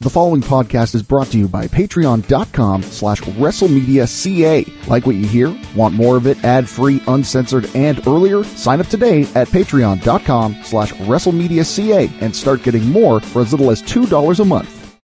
The following podcast is brought to you by patreon.com/WrestleMedia.ca. Like what you hear? Want more of it ad-free, uncensored, and earlier? Sign up today at patreon.com/WrestleMedia.ca and start getting more for as little as $2 a month.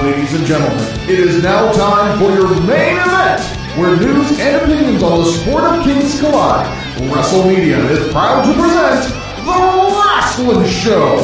Ladies and gentlemen, it is now time for your main event, where news and opinions on the sport of kings collide. WrestleMedia is proud to present The Wrasslun Show.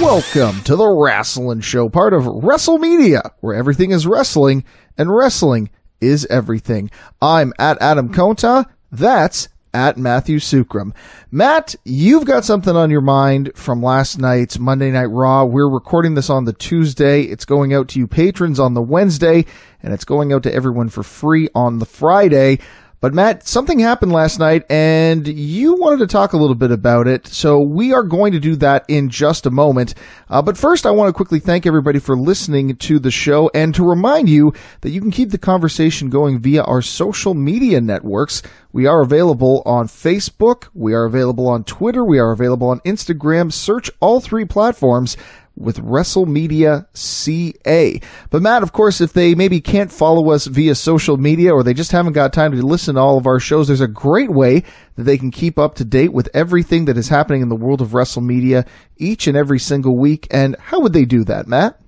Welcome to The Wrasslun Show, part of WrestleMedia, where everything is wrestling, and wrestling is everything. I'm at Adam Conta. That's at Matthew Sukram. Matt, you've got something on your mind from last night's Monday Night Raw. We're recording this on the Tuesday. It's going out to you patrons on the Wednesday, and it's going out to everyone for free on the Friday. But Matt, something happened last night, and you wanted to talk a little bit about it, so we are going to do that in just a moment. But first, I want to quickly thank everybody for listening to the show, and to remind you that you can keep the conversation going via our social media networks. We are available on Facebook, we are available on Twitter, we are available on Instagram. Search all three platforms with WrestleMedia.ca. But Matt, of course, if they maybe can't follow us via social media or they just haven't got time to listen to all of our shows, there's a great way that they can keep up to date with everything that is happening in the world of WrestleMedia each and every single week. And how would they do that, Matt?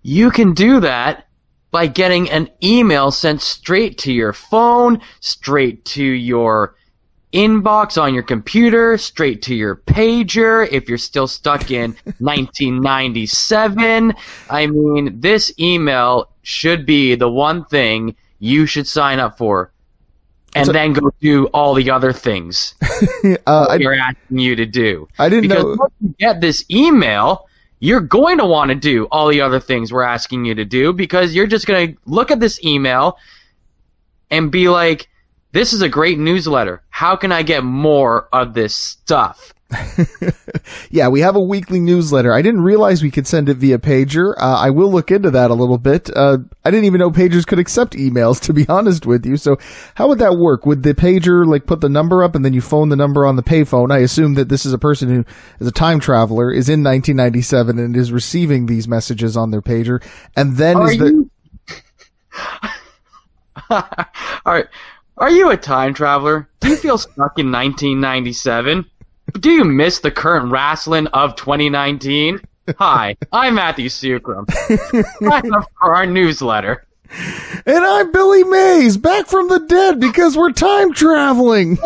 You can do that by getting an email sent straight to your phone, straight to your inbox on your computer, straight to your pager if you're still stuck in 1997. I mean, this email should be the one thing you should sign up for, and then go do all the other things you're asking you to do. I didn't know. Because once you get this email, you're going to want to do all the other things we're asking you to do, because you're just going to look at this email and be like, this is a great newsletter. How can I get more of this stuff? Yeah, we have a weekly newsletter. I didn't realize we could send it via pager. I will look into that a little bit. I didn't even know pagers could accept emails, to be honest with you. So how would that work? Would the pager put the number up and then you phone the number on the payphone? I assume that this is a person who is a time traveler, is in 1997 and is receiving these messages on their pager. And then All right. Are you a time traveler? Do you feel stuck in 1997? Do you miss the current Wrasslun of 2019? Hi, I'm Matthew Sukram. Sign up for our newsletter. And I'm Billy Mays, back from the dead because we're time traveling.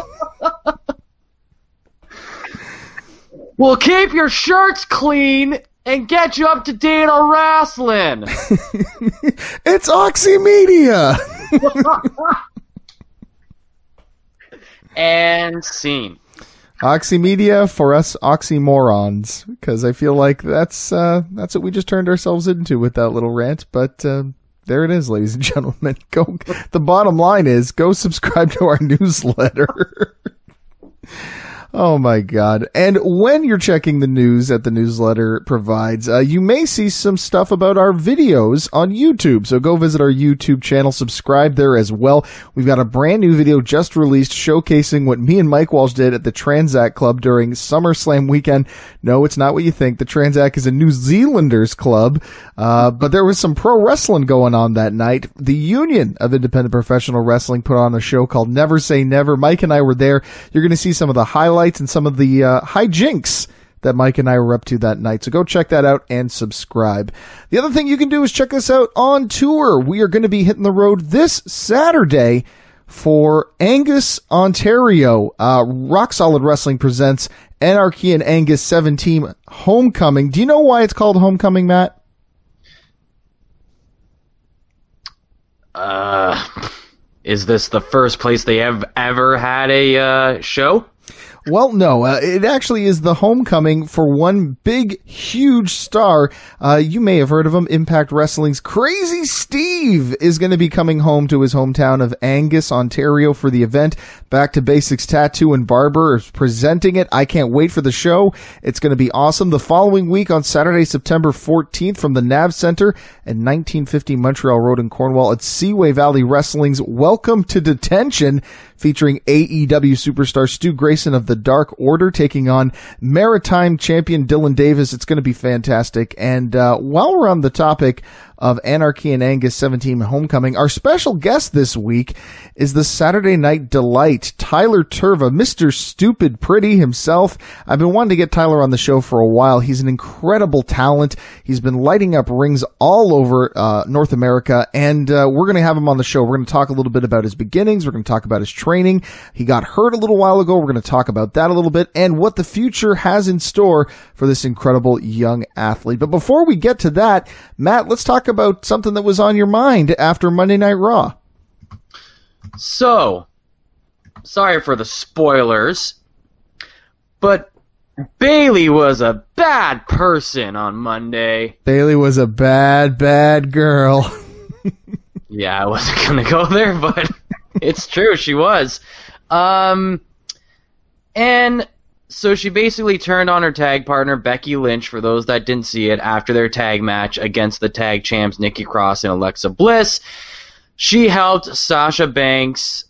We'll keep your shirts clean and get you up to date on Wrasslun. It's Oxymedia. And scene. Oxymedia for us oxymorons, because I feel like that's what we just turned ourselves into with that little rant. But there it is, ladies and gentlemen. The bottom line is, go subscribe to our newsletter. Oh my God. And when you're checking the news that the newsletter provides, you may see some stuff about our videos on YouTube. So go visit our YouTube channel, subscribe there as well. We've got a brand new video just released showcasing what me and Mike Walsh did at the Transac Club during SummerSlam weekend. No, it's not what you think. The Transac is a New Zealanders club, but there was some pro wrestling going on that night. The Union of Independent Professional Wrestling put on a show called Never Say Never. Mike and I were there. You're going to see some of the highlights and some of the hijinks that Mike and I were up to that night. So go check that out and subscribe. The other thing you can do is check us out on tour. We are going to be hitting the road this Saturday for Angus, Ontario. Rock Solid Wrestling presents Anarchy and Angus 7-Team Homecoming. Do you know why it's called Homecoming, Matt? Is this the first place they have ever had a show? Well, no, it actually is the homecoming for one big, huge star. You may have heard of him. Impact Wrestling's Crazy Steve is going to be coming home to his hometown of Angus, Ontario for the event. Back to Basics Tattoo and Barber is presenting it. I can't wait for the show. It's going to be awesome. The following week on Saturday, September 14th from the NAV Center at 1950 Montreal Road in Cornwall, it's Seaway Valley Wrestling's Welcome to Detention, featuring AEW superstar Stu Grayson of the the Dark Order taking on Maritime Champion Dylan Davis. It's going to be fantastic. And while we're on the topic of Anarchy and Angus 17 Homecoming, our special guest this week is the Saturday Night Delight, Tyler Tirva, Mr. Stupid Pretty himself. I've been wanting to get Tyler on the show for a while. He's an incredible talent. He's been lighting up rings all over North America, and we're going to have him on the show. We're going to talk a little bit about his beginnings. We're going to talk about his training. He got hurt a little while ago. We're going to talk about that a little bit and what the future has in store for this incredible young athlete. But before we get to that, Matt, let's talk about something that was on your mind after Monday Night Raw. So, sorry for the spoilers, but Bayley was a bad person on Monday. Bayley was a bad, bad girl. Yeah, I wasn't going to go there, but it's true, she was. And so she basically turned on her tag partner, Becky Lynch, for those that didn't see it, after their tag match against the tag champs, Nikki Cross and Alexa Bliss. She helped Sasha Banks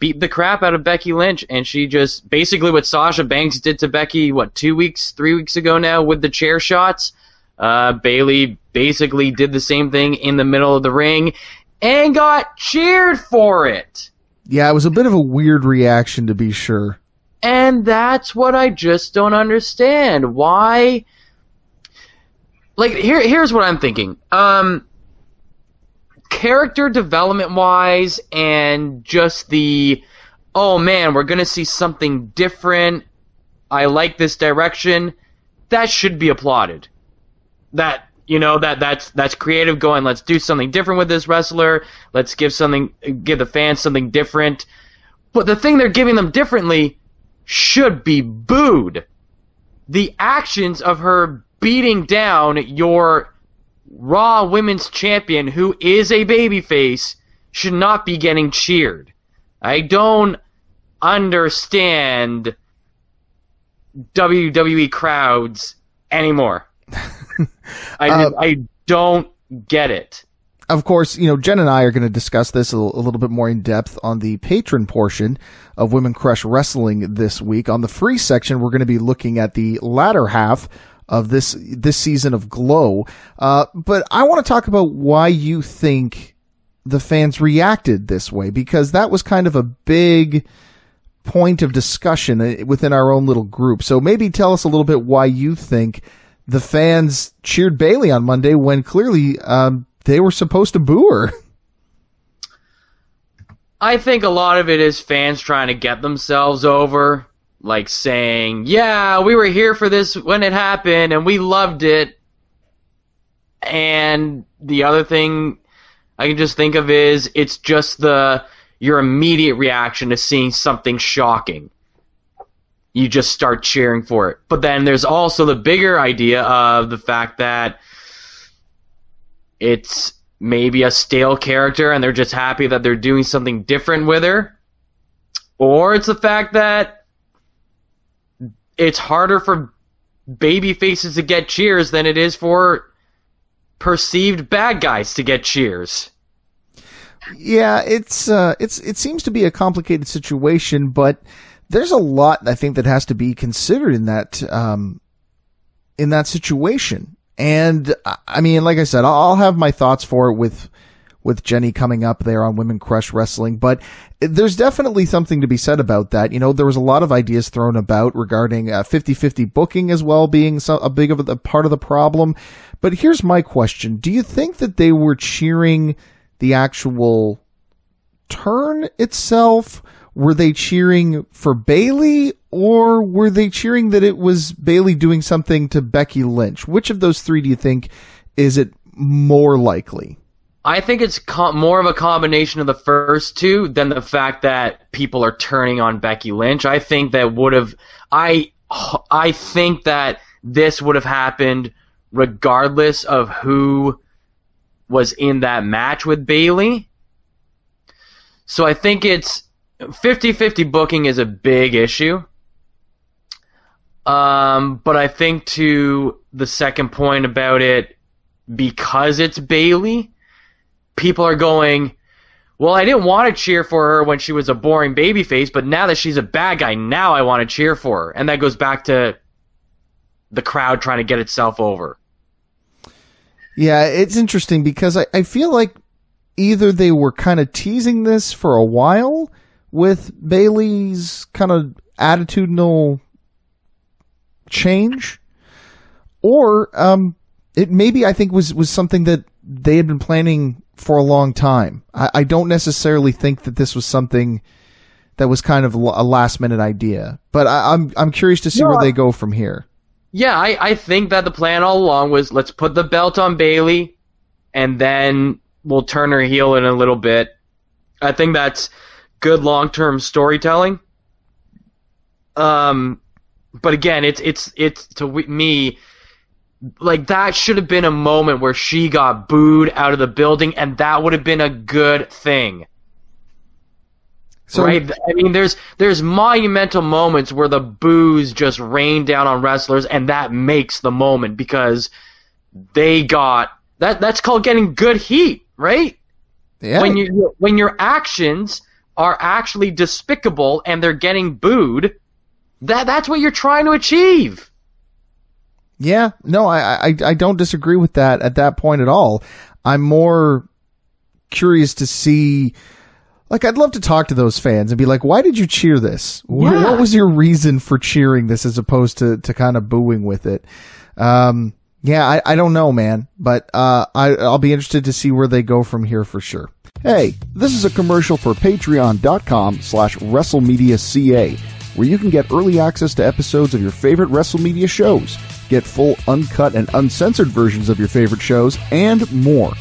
beat the crap out of Becky Lynch, and she just, basically what Sasha Banks did to Becky, 3 weeks ago now with the chair shots, Bayley basically did the same thing in the middle of the ring and got cheered for it. Yeah, it was a bit of a weird reaction, to be sure. And that's what I just don't understand. Why? Like, here's what I'm thinking. Character development-wise and just the, oh man, we're going to see something different, I like this direction, that should be applauded. That's creative going, let's do something different with this wrestler, let's give the fans something different. But the thing they're giving them differently should be booed. The actions of her beating down your Raw Women's Champion, who is a babyface, should not be getting cheered. I don't understand WWE crowds anymore. I don't get it. Of course, Jen and I are going to discuss this a little bit more in depth on the patron portion of Women Crush Wrestling this week. On the free section, we're going to be looking at the latter half of this season of Glow. But I want to talk about why you think the fans reacted this way, because that was kind of a big point of discussion within our own little group. So maybe tell us a little bit why you think the fans cheered Bayley on Monday when clearly they were supposed to boo her. I think a lot of it is fans trying to get themselves over, like saying, yeah, we were here for this when it happened and we loved it. And the other thing I can just think of is it's just your immediate reaction to seeing something shocking. You just start cheering for it. But then there's also the bigger idea of the fact that it's maybe a stale character and they're just happy that they're doing something different with her. Or it's the fact that it's harder for baby faces to get cheers than it is for perceived bad guys to get cheers. Yeah, it seems to be a complicated situation, but there's a lot I think that has to be considered in that situation. And I mean, like I said, I'll have my thoughts for it with Jenny coming up there on Women Crush Wrestling, but there's definitely something to be said about that. There was a lot of ideas thrown about regarding 50-50 booking as well being a big of a part of the problem. But here's my question. Do you think that they were cheering the actual turn itself? Were they cheering for Bayley, or were they cheering that it was Bayley doing something to Becky Lynch? Which of those three do you think is it more likely? I think it's more of a combination of the first two than the fact that people are turning on Becky Lynch. I think that I think that this would have happened regardless of who was in that match with Bayley. So I think it's 50-50 booking is a big issue. But I think to the second point about it, because it's Bayley, people are going, well, I didn't want to cheer for her when she was a boring babyface, but now that she's a bad guy, now I want to cheer for her. And that goes back to the crowd trying to get itself over. Yeah, it's interesting because I feel like either they were kind of teasing this for a while with Bayley's kind of attitudinal change, or it maybe I think was something that they had been planning for a long time. I don't necessarily think that this was something that was kind of a last minute idea, but I'm curious to see where they go from here. Yeah, I think that the plan all along was, let's put the belt on Bayley, and then we'll turn her heel in a little bit. I think that's good long-term storytelling. But again, it's to me, like, that should have been a moment where she got booed out of the building, and that would have been a good thing. So, right? I mean, there's monumental moments where the boos just rain down on wrestlers, and that makes the moment because they got that's called getting good heat, right? Yeah. When your actions are actually despicable and they're getting booed, that's what you're trying to achieve. Yeah, no, I don't disagree with that at that point at all. I'm more curious to see. Like, I'd love to talk to those fans and be like, why did you cheer this? Yeah. What was your reason for cheering this as opposed to kind of booing with it? Yeah, I don't know, man, but I'll be interested to see where they go from here for sure. Hey, this is a commercial for patreon.com/WrestleMedia.ca, where you can get early access to episodes of your favorite WrestleMedia shows, get full uncut and uncensored versions of your favorite shows, and more.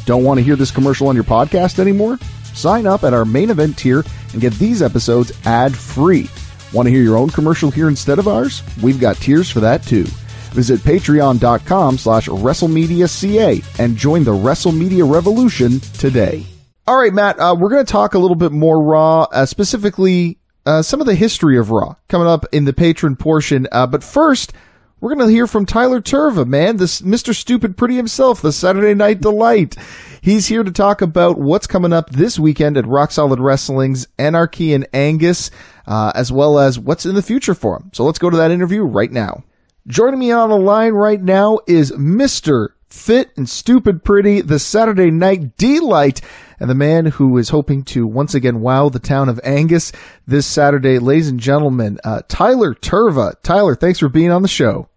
Don't want to hear this commercial on your podcast anymore? Sign up at our main event tier and get these episodes ad-free. Want to hear your own commercial here instead of ours? We've got tiers for that too. Visit patreon.com/WrestleMedia.ca and join the WrestleMedia revolution today. All right, Matt, we're going to talk a little bit more Raw, specifically some of the history of Raw coming up in the patron portion. But first, we're going to hear from Tyler Tirva, man, this Mr. Stupid Pretty himself, the Saturday Night Delight. He's here to talk about what's coming up this weekend at Rock Solid Wrestling's Anarchy and Angus, as well as what's in the future for him. So let's go to that interview right now. Joining me on the line right now is Mr. Fit and Stupid Pretty, the Saturday Night Delight, and the man who is hoping to once again wow the town of Angus this Saturday. Ladies and gentlemen, Tyler Tirva. Tyler, thanks for being on the show.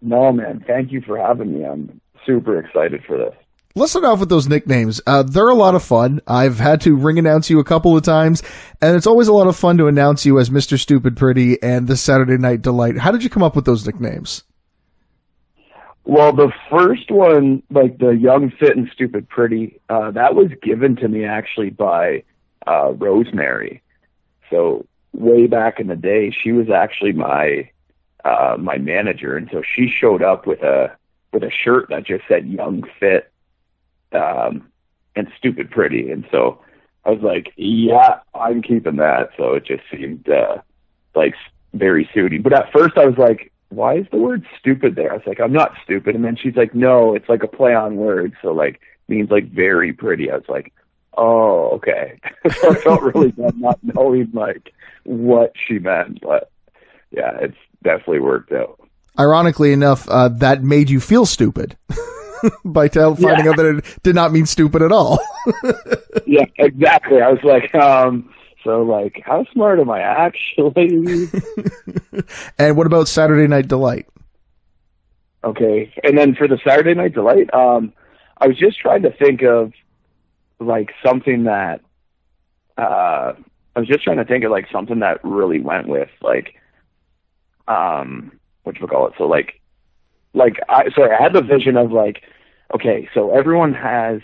No, man. Thank you for having me. I'm super excited for this. Let's start off with those nicknames. They're a lot of fun. I've had to ring announce you a couple of times, and it's always a lot of fun to announce you as Mr. Stupid Pretty and the Saturday Night Delight. How did you come up with those nicknames? Well, the first one, like the Young, Fit, and Stupid Pretty, that was given to me actually by Rosemary. So way back in the day, she was actually my manager, and so she showed up with a shirt that just said Young, Fit, and Stupid Pretty, and so I was like, yeah, I'm keeping that. So it just seemed like very suiting. But at first I was like, why is the word stupid there? I was like, I'm not stupid. And then she's like, no, it's like a play on words, so like means like very pretty. I was like, oh, okay. So I felt really bad not knowing like what she meant, but yeah, it's definitely worked out. Ironically enough, that made you feel stupid by finding out that it did not mean stupid at all. Yeah, exactly. I was like, so like, how smart am I actually? And what about Saturday Night Delight? Okay. And then for the Saturday Night Delight, I was just trying to think of like something that, something that really went with like, whatchamacallit. So I had the vision of like, okay, so everyone has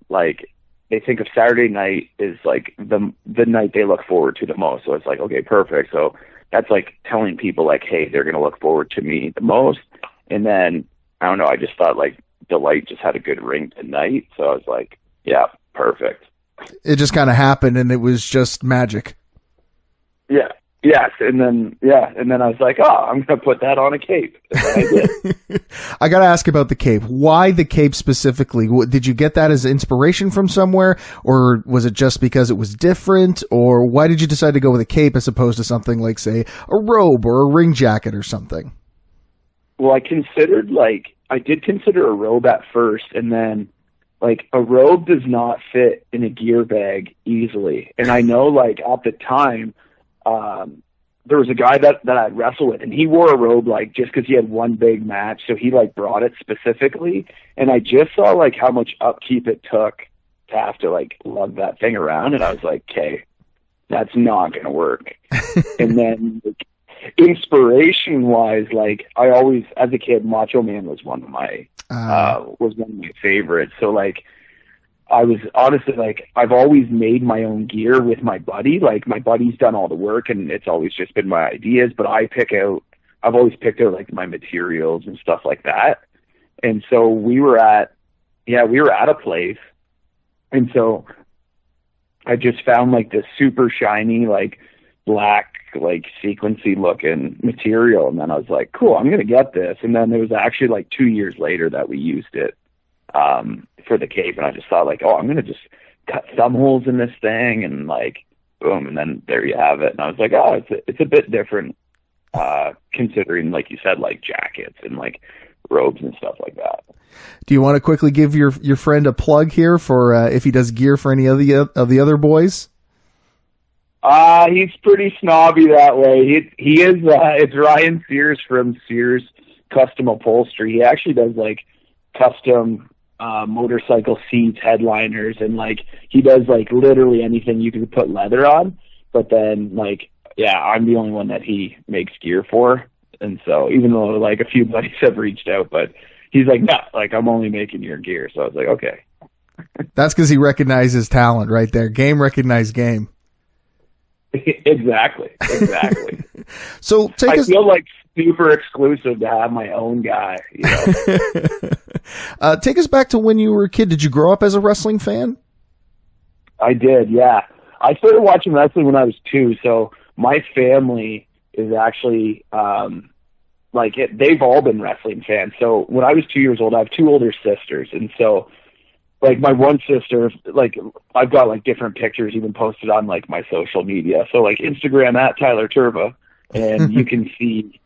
like, they think of Saturday night is like the night they look forward to the most. So it's like, okay, perfect. So that's like telling people like, hey, they're going to look forward to me the most. And then, I don't know, I just thought like Delight just had a good ring to night. So I was like, yeah, perfect. It just kind of happened and it was just magic. Yeah, Yes, and then I was like, oh, I'm going to put that on a cape. And I did. I got to ask about the cape. Why the cape specifically? Did you get that as inspiration from somewhere, or was it just because it was different, or why did you decide to go with a cape as opposed to something like, say, a robe or a ring jacket or something? Well, I did consider a robe at first, and then, like, a robe does not fit in a gear bag easily. And I know, like, at the time, there was a guy that I'd wrestle with, and he wore a robe, like, just because he had one big match, so he, like, brought it specifically, and I just saw, like, how much upkeep it took to have to, like, lug that thing around, and I was like, okay, that's not going to work. And then, like, inspiration-wise, like, I always, as a kid, Macho Man was one of my favorites, so, like, I was honestly, like, I've always made my own gear with my buddy. Like, my buddy's done all the work, and it's always just been my ideas, but I've always picked out, like, my materials and stuff like that. And so we were at a place, and so I just found, like, this super shiny, like, black, like, sequency looking material, and then I was like, cool, I'm going to get this. And then it was actually, like, 2 years later that we used it for the cape, and I just thought, like, oh, I'm going to just cut thumb holes in this thing, and, like, boom, and then there you have it. And I was like, oh, it's a bit different, considering, like you said, like, jackets and, like, robes and stuff like that. Do you want to quickly give your friend a plug here for if he does gear for any of the other boys? He's pretty snobby that way. He is, it's Ryan Sears from Sears Custom Upholstery. He actually does, like, custom motorcycle seats, headliners, and, like, he does, like, literally anything you can put leather on. But then, like, yeah, I'm the only one that he makes gear for. And so even though, like, a few buddies have reached out, but he's like, no, like, I'm only making your gear. So I was like, okay. That's because he recognizes talent right there. Game recognized game. Exactly. So I feel like super exclusive to have my own guy, you know. Take us back to when you were a kid. Did you grow up as a wrestling fan? I did, yeah. I started watching wrestling when I was 2, so my family is actually they've all been wrestling fans. So when I was 2 years old, I have 2 older sisters, and so, like, my one sister, like, I've got, like, different pictures even posted on, like, my social media. So, like, Instagram at Tyler Tirva, and you can see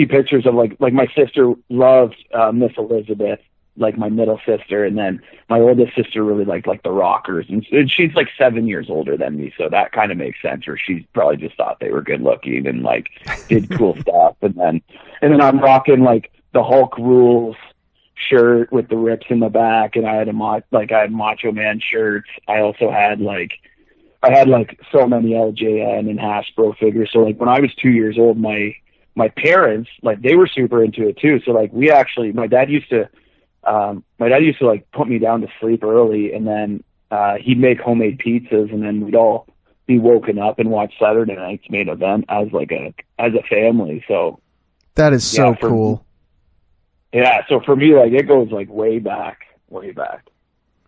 pictures of, like my sister loved Miss Elizabeth, like my middle sister, and then my oldest sister really liked, like, the Rockers, and she's, like, 7 years older than me, so that kind of makes sense. Or she probably just thought they were good looking and, like, did cool stuff. And then I'm rocking, like, the Hulk Rules shirt with the rips in the back, and I had Macho Man shirts. I also had so many LJN and Hasbro figures. So, like, when I was 2 years old, my parents, like, they were super into it too. So, like, my dad used to like put me down to sleep early, and then he'd make homemade pizzas, and then we'd all be woken up and watch Saturday Night's Main Event as a family. So that is so cool. Yeah, so for me, like, it goes, like, way back.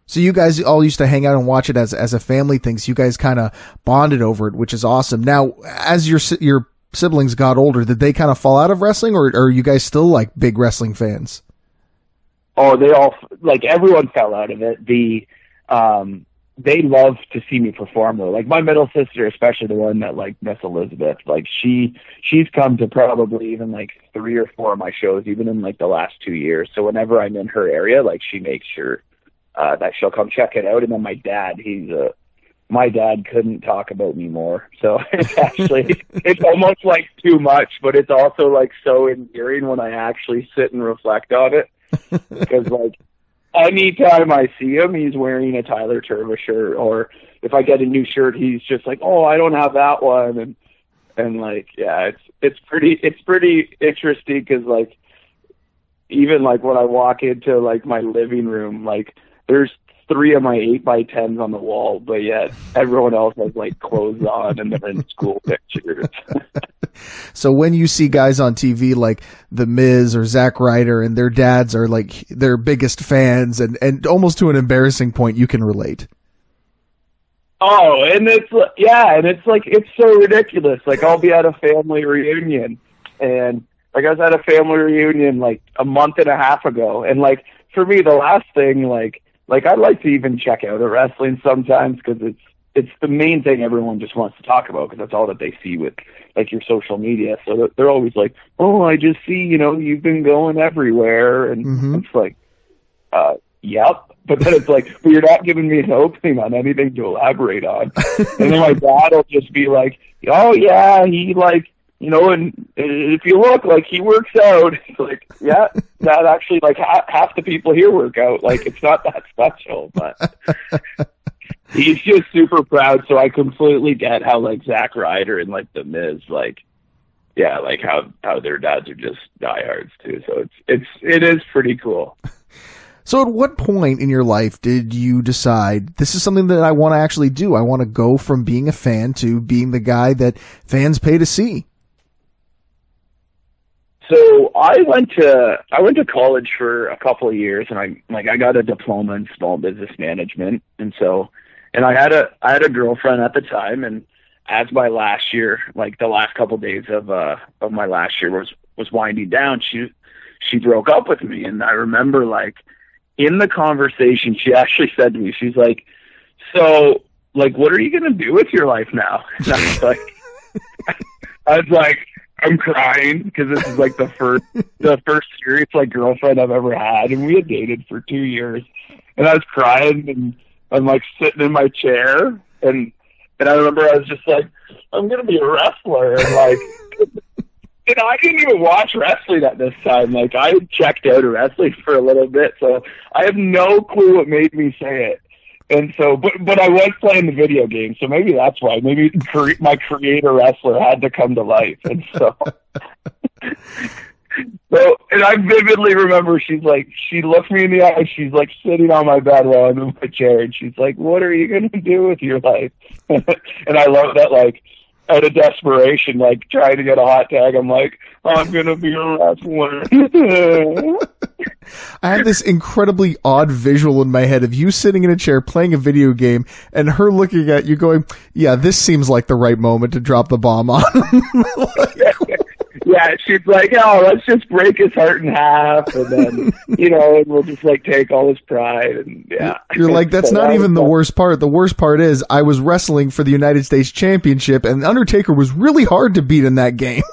So you guys all used to hang out and watch it as a family thing. So you guys kind of bonded over it, which is awesome. Now, as your siblings got older, did they kind of fall out of wrestling, or are you guys still, like, big wrestling fans? Oh, they all, like, everyone fell out of it. They love to see me perform, though. Like, my middle sister, especially the one that, like, Miss Elizabeth, like, she's come to probably even, like, 3 or 4 of my shows, even in, like, the last 2 years. So whenever I'm in her area, like, she makes sure that she'll come check it out. And then my dad, my dad couldn't talk about me more. So it's actually, it's almost, like, too much, but it's also, like, so endearing when I actually sit and reflect on it. Because, like, anytime I see him, he's wearing a Tyler Tirva shirt, or if I get a new shirt, he's just like, "Oh, I don't have that one," and like, yeah, it's pretty interesting because, like, even, like, when I walk into, like, my living room, like, there's 3 of my 8x10s on the wall, but yet everyone else has, like, clothes on and they're in school pictures. So when you see guys on TV like The Miz or Zack Ryder and their dads are, like, their biggest fans, and almost to an embarrassing point, you can relate. Oh, and it's like, it's so ridiculous. Like, I'll be at a family reunion, and like, I was at a family reunion like a month and a half ago, and like, for me, the last thing, like I like to even check out a wrestling sometimes, because it's the main thing everyone just wants to talk about, because that's all that they see with like your social media. So they're always like, oh, I just see, you've been going everywhere, and it's like, yep. But then it's like, well, you're not giving me an opening on anything to elaborate on. And then my dad will just be like, oh yeah, he like, and if you look, like, he works out. It's like, yeah, that actually, like, half the people here work out. Like, it's not that special, but he's just super proud. So I completely get how, like, Zack Ryder and like the Miz, like, yeah, like how their dads are just diehards too. So it is pretty cool. So at what point in your life did you decide this is something that I want to actually do? I want to go from being a fan to being the guy that fans pay to see. So I went to college for a couple of years, and I got a diploma in small business management, and I had a girlfriend at the time, and as my last year, like the last couple of days of my last year was winding down, she broke up with me, and I remember, like, in the conversation, she actually said to me, she's like, so, like, what are you going to do with your life now? And I was like, I'm crying, because this is like the first serious, like, girlfriend I've ever had, and we had dated for 2 years, and I was crying, and I'm like sitting in my chair, and I remember I was just like, I'm going to be a wrestler, and like, and I didn't even watch wrestling at this time. Like, I had checked out of wrestling for a little bit, so I have no clue what made me say it. And so, but I was playing the video game, so maybe that's why. Maybe my creator wrestler had to come to life, and so. And I vividly remember she looked me in the eye. She's like sitting on my bed while I'm in my chair, and she's like, "What are you going to do with your life?" And I love that, like, out of desperation, like, trying to get a hot tag, I'm like, I'm going to be a wrestler. I have this incredibly odd visual in my head of you sitting in a chair playing a video game and her looking at you going, yeah, this seems like the right moment to drop the bomb on him. Yeah, she's like, oh, let's just break his heart in half, and then, and we'll just, like, take all his pride, and yeah. You're like, that's not even the worst part. The worst part is I was wrestling for the United States Championship, and Undertaker was really hard to beat in that game.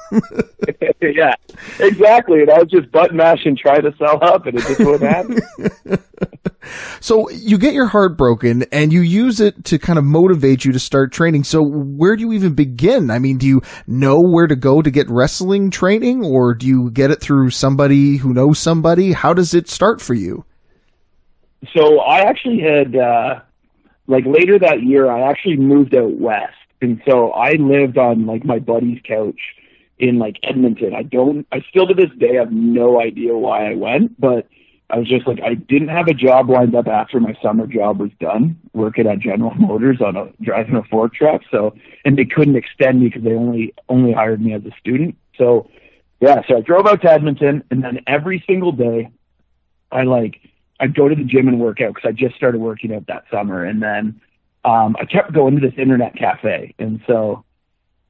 Yeah, exactly. And I was just button mashing, trying to sell up, and it just wouldn't happen. So you get your heart broken, and you use it to kind of motivate you to start training. So where do you even begin? I mean, do you know where to go to get wrestling training, or do you get it through somebody who knows somebody? How does it start for you? So I actually had, like, later that year, I actually moved out west. And so I lived on, like, my buddy's couch in, like, Edmonton. I still to this day have no idea why I went, but I was just like, I didn't have a job lined up after my summer job was done, working at General Motors driving a fork truck. So, and they couldn't extend me because they only hired me as a student. So, yeah, so I drove out to Edmonton, and then every single day I'd go to the gym and work out, because I just started working out that summer. And then I kept going to this internet cafe. And so,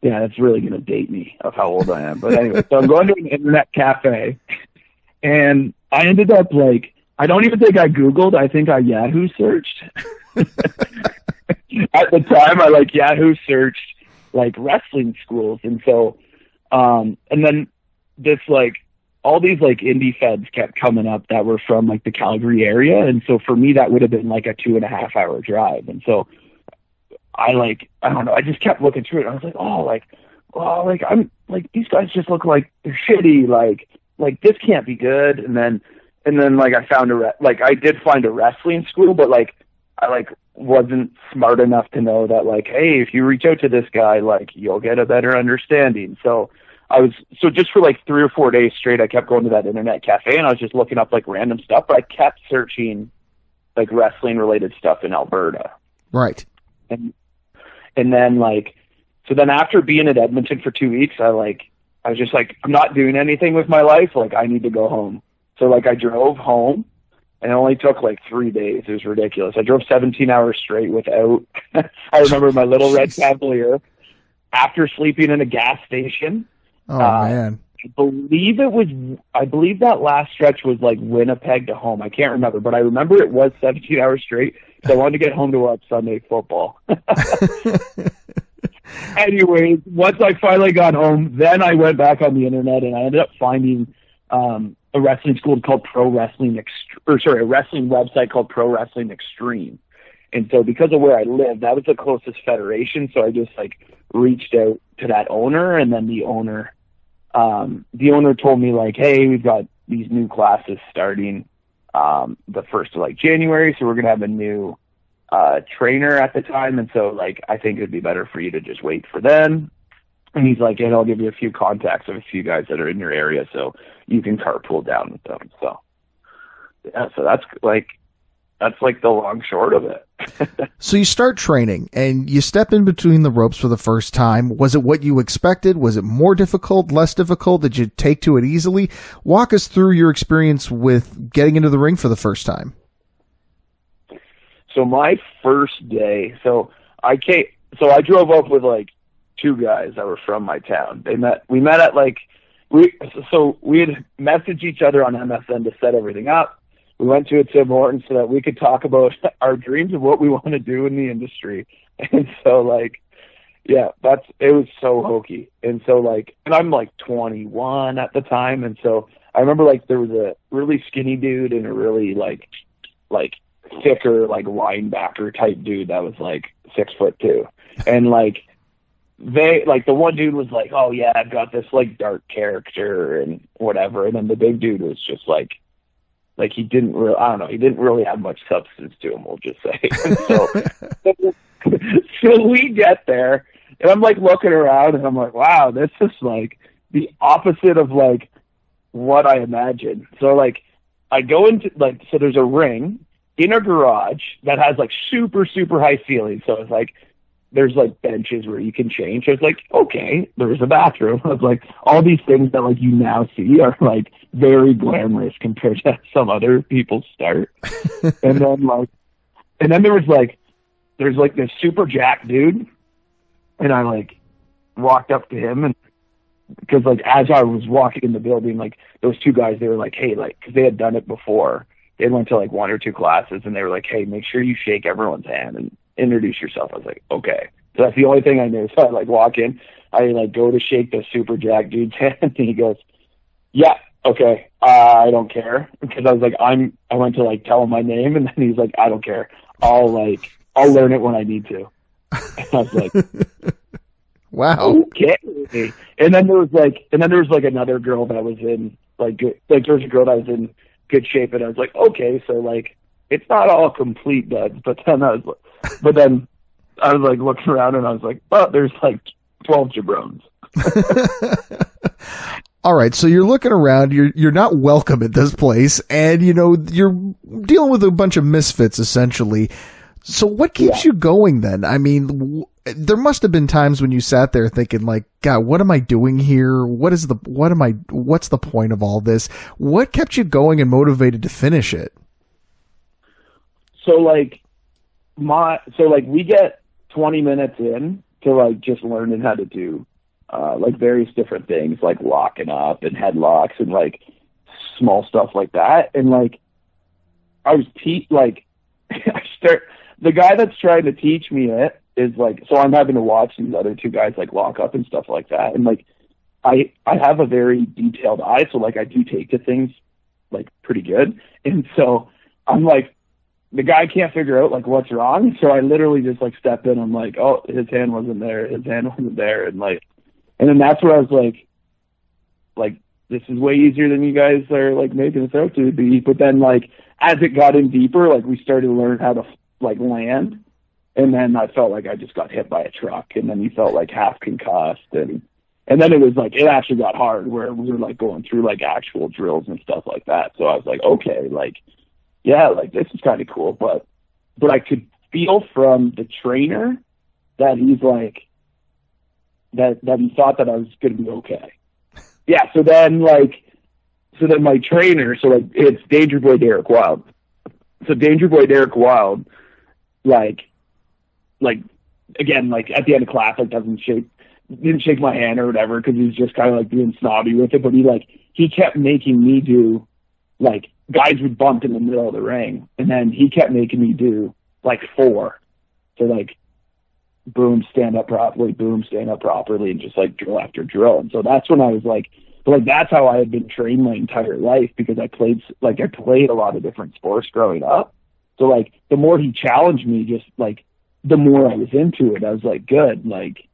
yeah, that's really going to date me of how old I am. But anyway, so I'm going to an internet cafe, and I ended up, like, I don't even think I Googled. I think I Yahoo searched. At the time, I, like, Yahoo searched, like, wrestling schools. And so, and then this, like, all these, like, indie feds kept coming up that were from, like, the Calgary area. And so for me, that would have been like a 2.5 hour drive. And so I don't know, I just kept looking through it. And I was like, I'm like, these guys just look like they're shitty. Like this can't be good. And then like I found I did find a wrestling school, but like I like wasn't smart enough to know that, like, hey, if you reach out to this guy, like, you'll get a better understanding. So just for like 3 or 4 days straight, I kept going to that internet cafe, and I was just looking up, like, random stuff, but I kept searching, like, wrestling related stuff in Alberta. Right. And then, like, so then after being in Edmonton for 2 weeks, I was just like, I'm not doing anything with my life. Like, I need to go home. So, like, I drove home, And it only took like 3 days. It was ridiculous. I drove 17 hours straight without, I remember my little red Cavalier after sleeping in a gas station. Oh, man. I believe that last stretch was like Winnipeg to home. I can't remember, but I remember it was 17 hours straight. So I wanted to get home to watch Sunday football. Anyways, once I finally got home, then I went back on the internet and I ended up finding a wrestling school called a wrestling website called Pro Wrestling Extreme. And so because of where I lived, that was the closest federation. So I just like reached out to that owner, and then the owner told me like, hey, we've got these new classes starting the 1st of like January. So we're going to have a new trainer at the time. And so like, I think it'd be better for you to just wait for them. And he's like, and I'll give you a few contacts of a few guys that are in your area so you can carpool down with them. So, yeah, so that's like the long short of it. So you start training and you step in between the ropes for the first time. Was it what you expected? Was it more difficult, less difficult? Did you take to it easily? Walk us through your experience with getting into the ring for the first time. So my first day, I drove up with like 2 guys that were from my town. We met at like, we had messaged each other on MSN to set everything up. We went to a Tim Hortons so that we could talk about our dreams of what we want to do in the industry. And so like, yeah, it was so hokey. And so like, and I'm like 21 at the time. And so I remember like there was a really skinny dude and a really like thicker, like linebacker type dude that was like 6'2". And like, the one dude was like, oh yeah, I've got this like dark character and whatever. And then the big dude was just like he didn't really have much substance to him, we'll just say. And so we get there and I'm like looking around and I'm like, wow, this is like the opposite of like what I imagined. So like I go into like, so there's a ring in a garage that has like super, super high ceilings. So it's like, there's like benches where you can change. So it's like, okay, there's a bathroom. It's like all these things that like you now see are like very glamorous compared to some other people's start. and then there's like this super jack dude. And I like walked up to him and because like as I was walking in the building, like those 2 guys, they were like, hey, like, cause they had done it before. They went to like 1 or 2 classes and they were like, hey, make sure you shake everyone's hand and introduce yourself. I was like, okay. So that's the only thing I knew. So I like walk in, I like go to shake the super jack dude's hand and he goes, yeah, okay. I don't care. Because I was like, I went to like tell him my name and then he's like, I don't care. I'll learn it when I need to. And I was like, wow. Okay. And then there was like another girl that was in like there was a girl that was in good shape and I was like, okay, so like it's not all complete duds, but then I was like looking around and I was like, oh, there's like 12 jabrones. All right, so you're looking around, you're not welcome at this place, and you're dealing with a bunch of misfits essentially. So what keeps you going then? I mean, there must have been times when you sat there thinking like, God, what am I doing here? What's the point of all this? What kept you going and motivated to finish it? So we get 20 minutes in to like just learning how to do like various different things like locking up and headlocks and like small stuff like that. And like I was the guy that's trying to teach me it is like, so I'm having to watch these other 2 guys like lock up and stuff like that. And like I have a very detailed eye, so like I do take to things like pretty good. And so I'm like, the guy can't figure out like what's wrong. So I literally just like step in. I'm like, oh, his hand wasn't there. And then that's where I was like, this is way easier than you guys are like making it out to be. But then like, as it got in deeper, like we started to learn how to like land. And then I felt like I just got hit by a truck and then you felt like half concussed. And then it was like, it actually got hard where we were like going through like actual drills and stuff like that. So I was like, okay, like, yeah, like this is kind of cool, but I could feel from the trainer that he's like, that he thought that I was going to be okay. Yeah. So then my trainer, so like it's Danger Boy Derek Wild. So Danger Boy Derek Wild, like again, like at the end of class, like didn't shake my hand or whatever because he was just kind of like being snobby with it. But he kept making me do, like, guys would bump in the middle of the ring, and then he kept making me do like 4. So like, boom, stand up properly, and just like drill after drill. And so that's when I was like that's how I had been trained my entire life, because I played a lot of different sports growing up. So like, the more he challenged me, just like the more I was into it. I was like, good, like,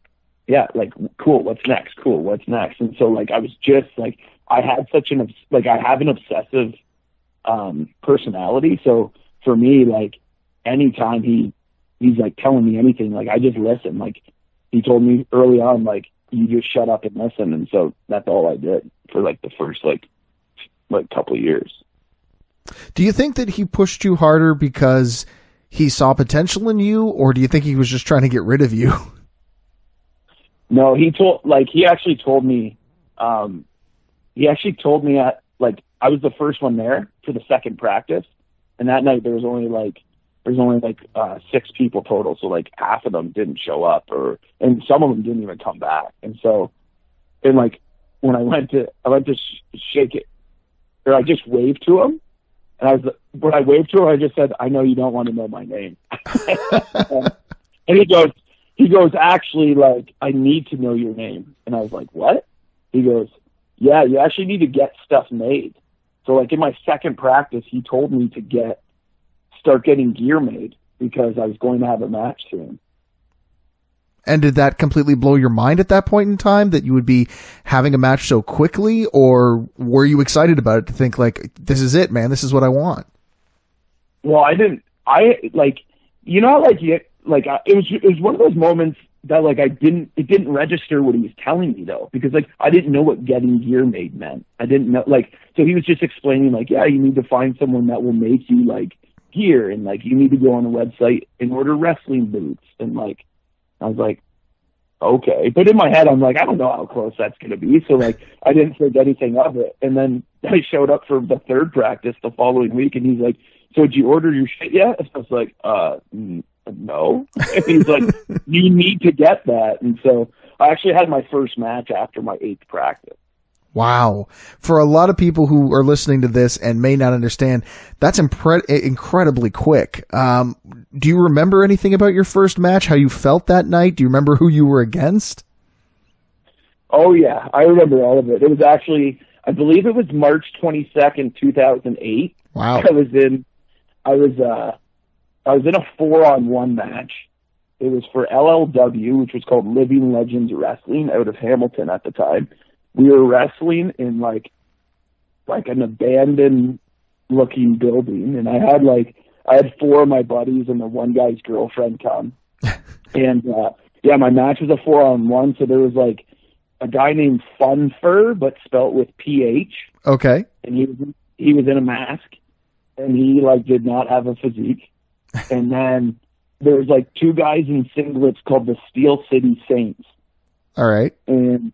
yeah, like, cool, what's next? Cool, what's next? And so like, I was just like, I had I have an obsessive personality. So for me, like, anytime he's like telling me anything, like, I just listen. Like, he told me early on, like, you just shut up and listen. And so that's all I did for like the first like couple of years. Do you think that he pushed you harder because he saw potential in you, or do you think he was just trying to get rid of you? No, he actually told me at, like, I was the first one there for the second practice, and that night there was only 6 people total, so like half of them didn't show up, and some of them didn't even come back. And so, and like, when I went to shake it, or I just waved to him, and when I waved to him, I just said, "I know you don't want to know my name." And he goes, actually, like, I need to know your name. And I was like, what? He goes, yeah, you actually need to get stuff made. So like, in my second practice, he told me to start getting gear made because I was going to have a match soon. And did that completely blow your mind at that point in time, that you would be having a match so quickly, or were you excited about it to think like, this is it, man, this is what I want? Well, it was one of those moments that, like, it didn't register what he was telling me, though, because like, I didn't know what getting gear made meant. I didn't know, like, so he was just explaining, like, yeah, you need to find someone that will make you like gear, and like, you need to go on a website and order wrestling boots. And like, I was like, okay. But in my head, I'm like, I don't know how close that's going to be. So like, I didn't think anything of it. And then I showed up for the third practice the following week, and he's like, so did you order your shit yet? And I was like, no. And he's like, you need to get that. And so I actually had my first match after my 8th practice. Wow. For a lot of people who are listening to this and may not understand, that's incredibly quick. Do you remember anything about your first match, how you felt that night? Do you remember who you were against? Oh, yeah. I remember all of it. It was actually, I believe it was March 22nd, 2008. Wow. I was in a 4-on-1 match. It was for LLW, which was called Living Legends Wrestling, out of Hamilton at the time. We were wrestling in like an abandoned looking building, and I had 4 of my buddies and the one guy's girlfriend come. And my match was a 4-on-1, so there was like a guy named Fun Fur, but spelt with PH. Okay. And he was in a mask, and he like did not have a physique. And then there was like 2 guys in singlets called the Steel City Saints. All right. And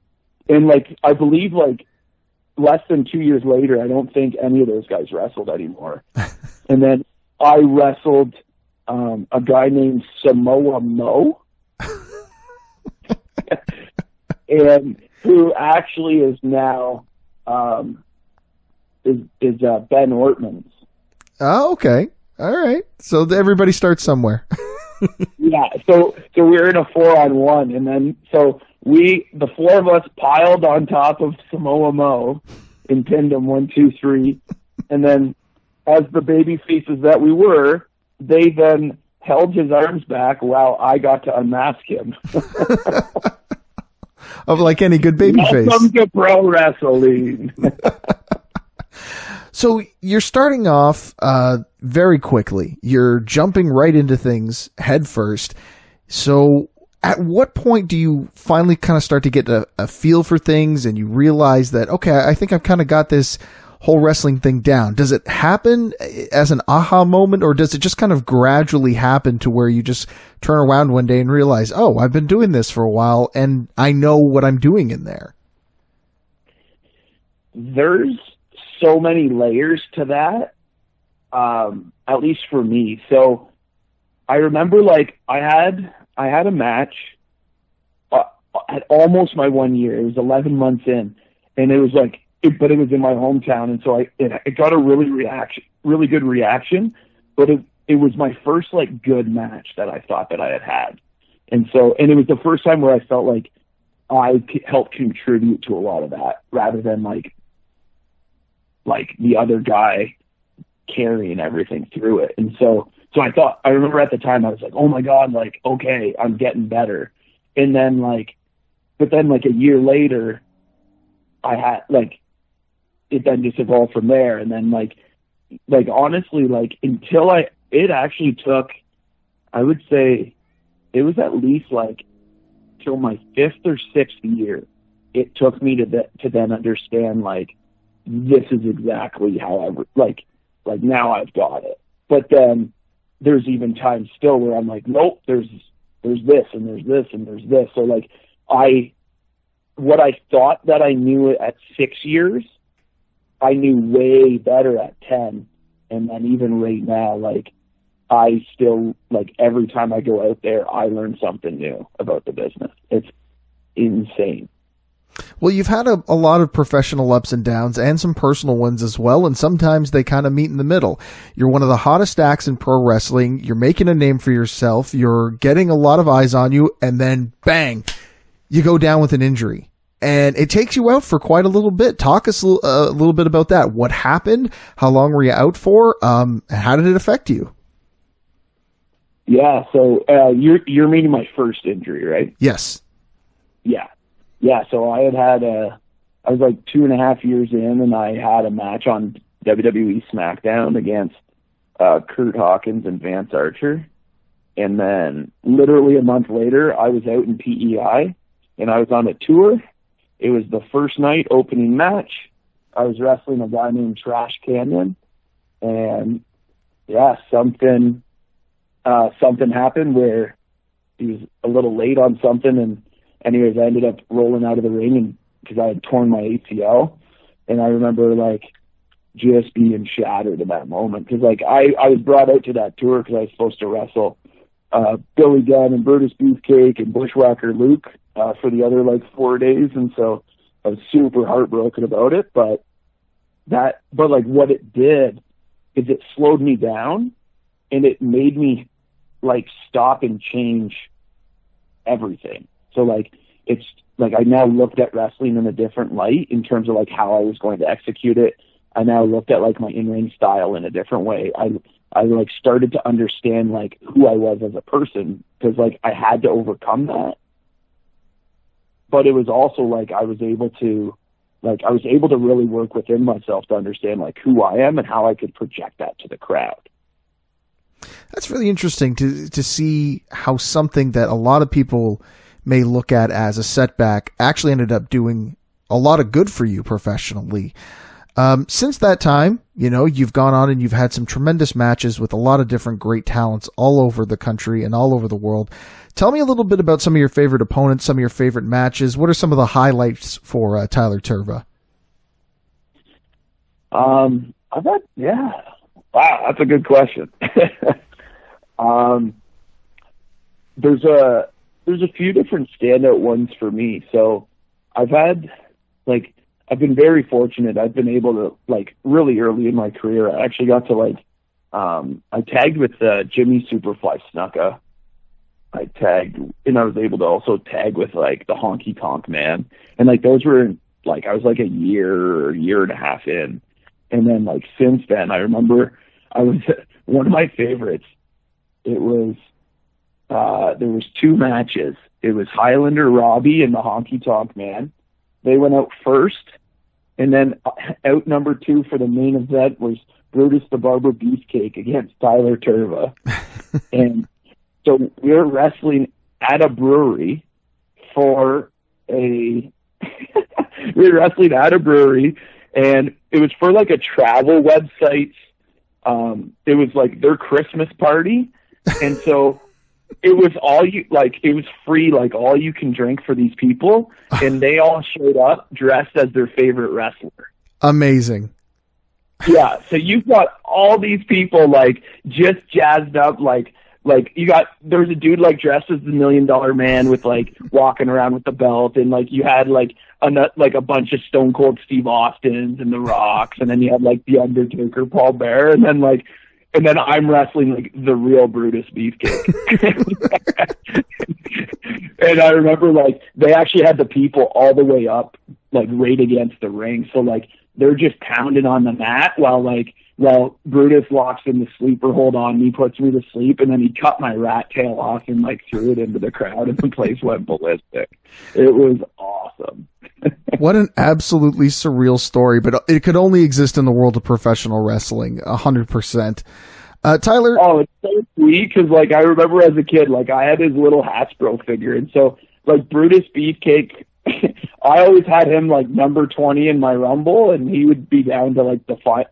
like, I believe like less than 2 years later, I don't think any of those guys wrestled anymore. And then I wrestled a guy named Samoa Mo, and who actually is now is Ben Ortman's. Oh, okay. All right. So everybody starts somewhere. Yeah. So we were in a 4-on-1, and then the 4 of us piled on top of Samoa Mo and pinned him 1, 2, 3, and then as the baby faces that we were, they then held his arms back while I got to unmask him. Of like any good baby face. Welcome to pro wrestling. So you're starting off very quickly. You're jumping right into things head first. So at what point do you finally kind of start to get a feel for things, and you realize that, okay, I think I've kind of got this whole wrestling thing down? Does it happen as an aha moment, or does it just kind of gradually happen to where you just turn around one day and realize, oh, I've been doing this for a while and I know what I'm doing in there? There's so many layers to that. at least for me. So I remember like I had a match at almost my 1 year. It was 11 months in, and it was like, but it was in my hometown, and so it got a really good reaction. But it was my first like good match that I thought that I had, and it was the first time where I felt like I helped contribute to a lot of that, rather than like the other guy carrying everything through it. And so I remember at the time I was like, oh my God, like, okay, I'm getting better. And then but then a year later, I had it then just evolved from there. And then honestly, until it actually took, I would say it was at least till my 5th or 6th year, it took me to then understand this is exactly how now I've got it. But then there's even times still where I'm like, nope, there's this and there's this and there's this. So what I thought that I knew at 6 years, I knew way better at 10. And then even right now, I still, every time I go out there, I learn something new about the business. It's insane. Well, you've had a lot of professional ups and downs and some personal ones as well, and sometimes they kind of meet in the middle. You're one of the hottest acts in pro wrestling. You're making a name for yourself. You're getting a lot of eyes on you, and then bang, you go down with an injury. And it takes you out for quite a little bit. Talk us a little bit about that. What happened? How long were you out for? How did it affect you? Yeah, so you're meaning my first injury, right? Yes. Yeah, so I was 2.5 years in, and I had a match on WWE SmackDown against Kurt Hawkins and Vance Archer. And then literally a month later, I was out in PEI, and I was on a tour. It was the first night opening match. I was wrestling a guy named Trash Canyon, and yeah, something happened where he was a little late on something, and anyways, I ended up rolling out of the ring, and because I had torn my ACL, and I remember just being shattered in that moment, because I was brought out to that tour because I was supposed to wrestle Billy Gunn and Brutus Beefcake and Bushwhacker Luke for the other 4 days, and so I was super heartbroken about it. But what it did is it slowed me down, and it made me stop and change everything. So it's I now looked at wrestling in a different light in terms of how I was going to execute it. I now looked at my in-ring style in a different way. I started to understand who I was as a person, because I had to overcome that. But it was also I was able to really work within myself to understand who I am and how I could project that to the crowd. That's really interesting to see how something that a lot of people may look at as a setback actually ended up doing a lot of good for you professionally. Since that time, you've gone on and you've had some tremendous matches with a lot of different great talents all over the country and all over the world. Tell me a little bit about some of your favorite opponents, some of your favorite matches. What are some of the highlights for Tyler Tirva? Wow, that's a good question. There's a few different standout ones for me. So I've been very fortunate. I've been able to really early in my career, I actually got to I tagged with Jimmy Superfly Snuka. I tagged, and I was able to also tag with the Honky Tonk Man. And those were I was a year or year and a half in. And then since then, I remember I was one of my favorites. It was there was 2 matches. It was Highlander Robbie and the Honky Tonk Man. They went out first, and then out number 2 for the main event was Brutus the Barber Beefcake against Tyler Tirva. And so we were wrestling at a brewery we were wrestling at a brewery, and it was for a travel website. It was their Christmas party. And so it was it was free, all you can drink for these people. And they all showed up dressed as their favorite wrestler. Amazing. Yeah, so you've got all these people like just jazzed up, like there was a dude like dressed as the $1 Million Man with like walking around with the belt, and like you had like a bunch of Stone Cold Steve Austins and The Rocks, and then you had like The Undertaker, Paul Bearer, and then I'm wrestling like the real Brutus Beefcake. And I remember like they actually had the people all the way up, like right against the ring, so like they're just pounding on the mat while Brutus locks in the sleeper hold on me, puts me to sleep, and then he cut my rat tail off and like threw it into the crowd, and the place went ballistic. It was awesome. What an absolutely surreal story, but it could only exist in the world of professional wrestling, 100%. Tyler? Oh, it's so sweet, because like I remember as a kid, like I had his little Hasbro figure, and so like Brutus Beefcake, I always had him like number 20 in my Rumble, and he would be down to like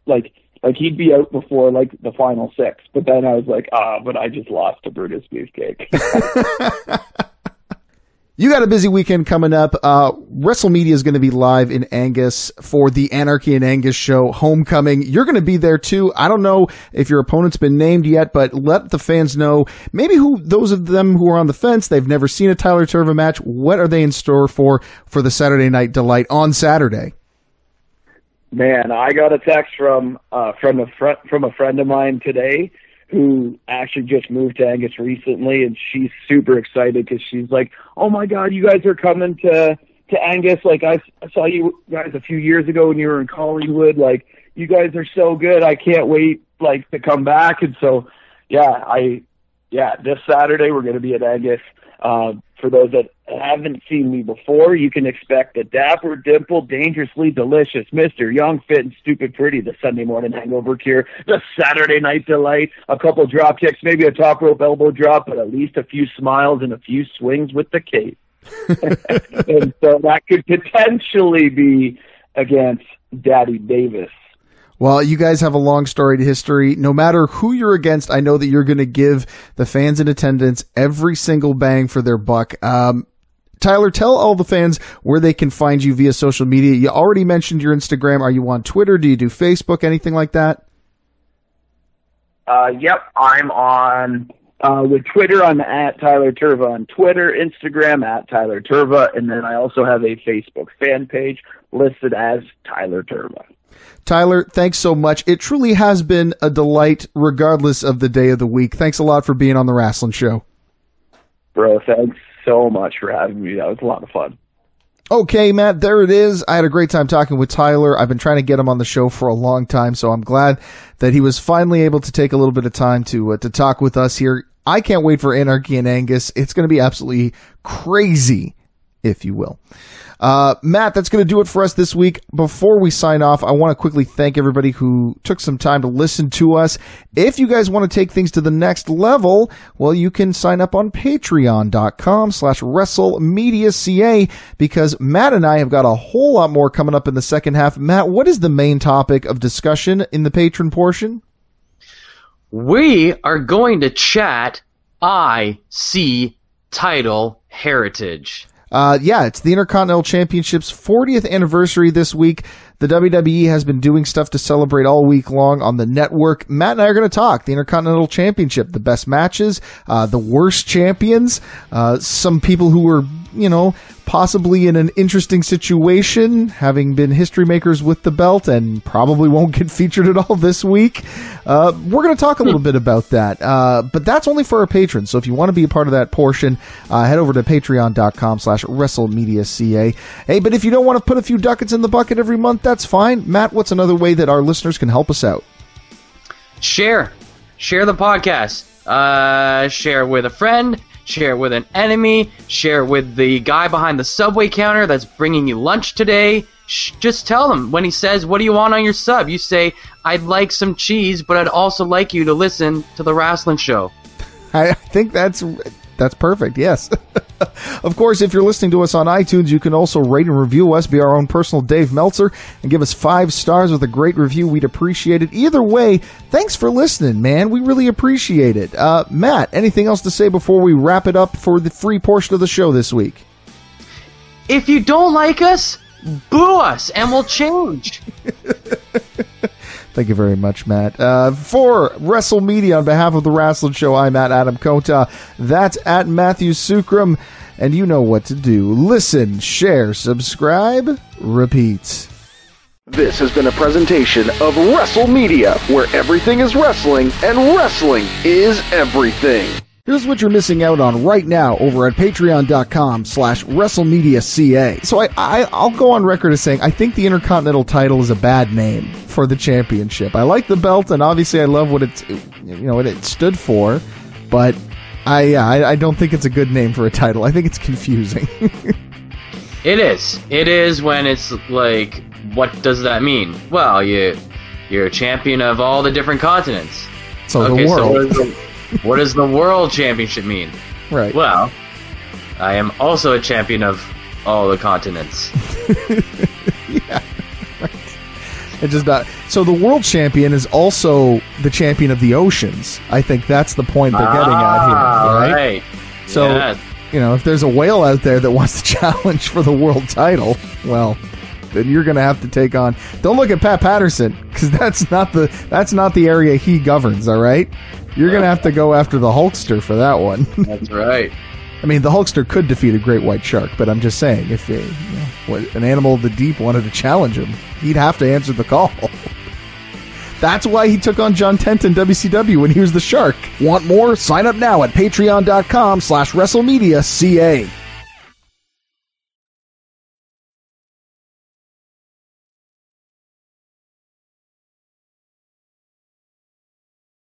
like he'd be out before like the final 6. But then I was like, but I just lost to Brutus Beefcake. You got a busy weekend coming up. WrestleMedia is going to be live in Angus for the Anarchy and Angus show, Homecoming. You're going to be there too. I don't know if your opponent's been named yet, but let the fans know. Maybe those of them who are on the fence, they've never seen a Tyler Tirva match. What are they in store for the Saturday Night Delight on Saturday? Man, I got a text from a friend of mine today who actually just moved to Angus recently, and she's super excited because she's like, "Oh my God, you guys are coming to Angus! Like I saw you guys a few years ago when you were in Collingwood. Like you guys are so good. I can't wait like to come back." And so, this Saturday we're going to be at Angus. For those that haven't seen me before, you can expect a dapper, dimpled, dangerously delicious Mr. Young, Fit, and Stupid Pretty, the Sunday morning hangover cure, the Saturday Night Delight, a couple drop kicks, maybe a top rope elbow drop, but at least a few smiles and a few swings with the cape. And so that could potentially be against Daddy Davis. Well, you guys have a long storied history. No matter who you're against, I know that you're going to give the fans in attendance every single bang for their buck. Tyler, tell all the fans where they can find you via social media. You already mentioned your Instagram. Are you on Twitter? Do you do Facebook? Anything like that? Yep, I'm on with Twitter. I'm at Tyler Tirva on Twitter, Instagram at Tyler Tirva, and then I also have a Facebook fan page listed as Tyler Tirva. Tyler, thanks so much. It truly has been a delight regardless of the day of the week. Thanks a lot for being on the Wrasslun Show. Bro, thanks so much for having me. That was a lot of fun. Okay, Matt, there it is. I had a great time talking with Tyler. I've been trying to get him on the show for a long time, so I'm glad that he was finally able to take a little bit of time to talk with us here. I can't wait for Anarchy and Angus. It's going to be absolutely crazy, if you will. Matt, that's going to do it for us this week. Before we sign off, I want to quickly thank everybody who took some time to listen to us. If you guys want to take things to the next level, well, you can sign up on patreon.com/WrestleMedia.ca, because Matt and I have got a whole lot more coming up in the second half. Matt, what is the main topic of discussion in the patron portion? We are going to chat IC title heritage. It's the Intercontinental Championship's 40th anniversary this week. The WWE has been doing stuff to celebrate all week long on the network. Matt and I are going to talk the Intercontinental Championship, the best matches, the worst champions, some people who were, possibly in an interesting situation, having been history makers with the belt and probably won't get featured at all this week. We're going to talk a little bit about that, but that's only for our patrons. So if you want to be a part of that portion, head over to patreon.com/WrestleMedia.ca. Hey, but if you don't want to put a few ducats in the bucket every month, that's fine. Matt, what's another way that our listeners can help us out? Share the podcast. Share with a friend. Share it with an enemy. Share it with the guy behind the Subway counter that's bringing you lunch today. Just tell him when he says, "What do you want on your sub?" You say, "I'd like some cheese, but I'd also like you to listen to the Wrasslun Show." I think that's perfect, yes. Of course, if you're listening to us on iTunes, you can also rate and review us, be our own personal Dave Meltzer, and give us 5 stars with a great review. We'd appreciate it. Either way, thanks for listening, man. We really appreciate it. Matt, anything else to say before we wrap it up for the free portion of the show this week? If you don't like us, boo us, and we'll change. Thank you very much, Matt. For WrestleMedia, on behalf of the Wrasslun Show, I'm at Adam Kota. That's at Matthew Sukram. And you know what to do. Listen, share, subscribe, repeat. This has been a presentation of WrestleMedia, where everything is wrestling and wrestling is everything. Here's what you're missing out on right now over at patreon.com/WrestleMedia.ca. So I'll go on record as saying I think the Intercontinental title is a bad name for the championship. I like the belt, and obviously I love what it stood for, but I don't think it's a good name for a title. I think it's confusing. It is. It is when it's like, what does that mean? Well, you're a champion of all the different continents. So the world. So what does the World Championship mean? Right. Well, I am also a champion of all the continents. Yeah. Right. It's just not. So the world champion is also the champion of the oceans. I think that's the point they're getting at here, right? So, yeah. If there's a whale out there that wants to challenge for the world title, well, then you're going to have to take on. Don't look at Pat Patterson, because that's not the area he governs. All right, you're going to have to go after the Hulkster for that one. That's right. I mean, the Hulkster could defeat a great white shark, but I'm just saying, if an animal of the deep wanted to challenge him, he'd have to answer the call. That's why he took on John Tent in WCW when he was the shark. Want more? Sign up now at patreon.com/WrestleMedia.ca.